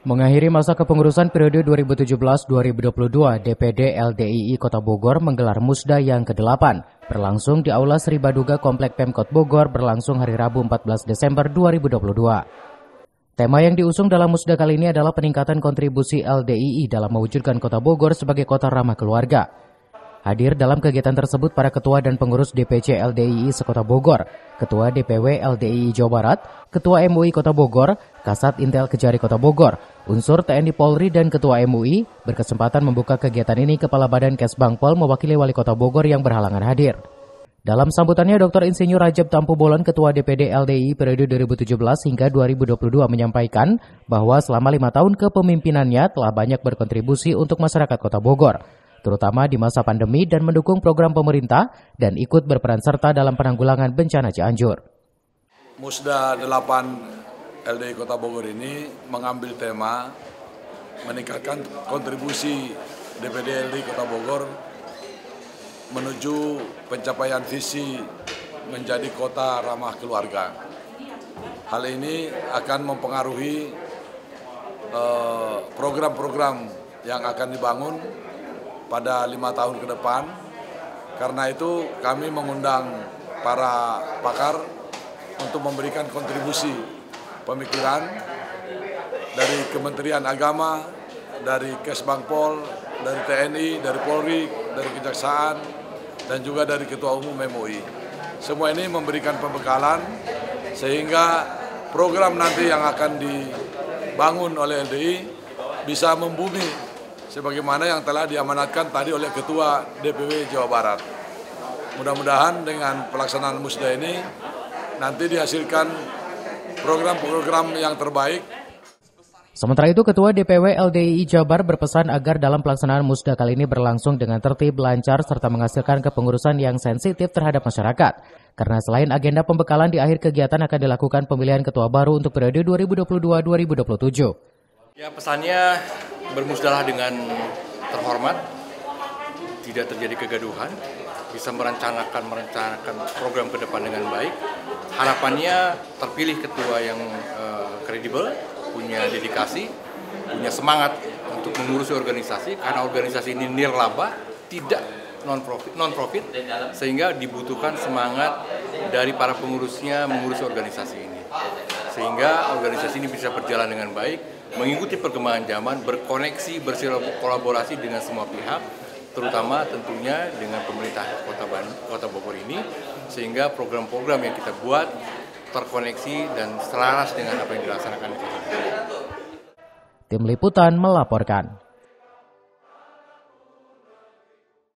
Mengakhiri masa kepengurusan periode 2017-2022, DPD LDII Kota Bogor menggelar Musda yang ke-8, berlangsung di Aula Sri Baduga Komplek Pemkot Bogor berlangsung hari Rabu 14 Desember 2022. Tema yang diusung dalam Musda kali ini adalah peningkatan kontribusi LDII dalam mewujudkan Kota Bogor sebagai kota ramah keluarga. Hadir dalam kegiatan tersebut para ketua dan pengurus DPC LDII sekota Bogor, Ketua DPW LDII Jawa Barat, Ketua MUI Kota Bogor, Kasat Intel Kejari Kota Bogor, unsur TNI Polri dan Ketua MUI. Berkesempatan membuka kegiatan ini Kepala Badan Kesbangpol mewakili Wali Kota Bogor yang berhalangan hadir. Dalam sambutannya, Dr. Insinyur Rajab Tampu Bolon, Ketua DPD LDII periode 2017 hingga 2022 menyampaikan bahwa selama 5 tahun kepemimpinannya telah banyak berkontribusi untuk masyarakat Kota Bogor, terutama di masa pandemi dan mendukung program pemerintah dan ikut berperan serta dalam penanggulangan bencana Cianjur. Musda 8 LDII Kota Bogor ini mengambil tema meningkatkan kontribusi DPD LDII Kota Bogor menuju pencapaian visi menjadi kota ramah keluarga. Hal ini akan mempengaruhi program-program yang akan dibangun pada 5 tahun ke depan. Karena itu kami mengundang para pakar untuk memberikan kontribusi pemikiran dari Kementerian Agama, dari Kesbangpol, dari TNI, dari Polri, dari Kejaksaan, dan juga dari Ketua Umum MUI. Semua ini memberikan pembekalan sehingga program nanti yang akan dibangun oleh LDII bisa membumi sebagaimana yang telah diamanatkan tadi oleh Ketua DPW Jawa Barat. Mudah-mudahan dengan pelaksanaan Musda ini nanti dihasilkan program-program yang terbaik. Sementara itu, Ketua DPW LDII Jabar berpesan agar dalam pelaksanaan Musda kali ini berlangsung dengan tertib, lancar, serta menghasilkan kepengurusan yang sensitif terhadap masyarakat. Karena selain agenda pembekalan, di akhir kegiatan akan dilakukan pemilihan ketua baru untuk periode 2022-2027. Ya, pesannya bermusdalah dengan terhormat, tidak terjadi kegaduhan, bisa merencanakan program ke depan dengan baik. Harapannya terpilih ketua yang kredibel, punya dedikasi, punya semangat untuk mengurusi organisasi, karena organisasi ini nirlaba, tidak non-profit, sehingga dibutuhkan semangat dari para pengurusnya mengurusi organisasi ini. Sehingga organisasi ini bisa berjalan dengan baik, mengikuti perkembangan zaman, berkoneksi, berkolaborasi dengan semua pihak, terutama tentunya dengan pemerintah Kota Bogor ini, sehingga program-program yang kita buat terkoneksi dan selaras dengan apa yang dilaksanakan. Tim Liputan melaporkan.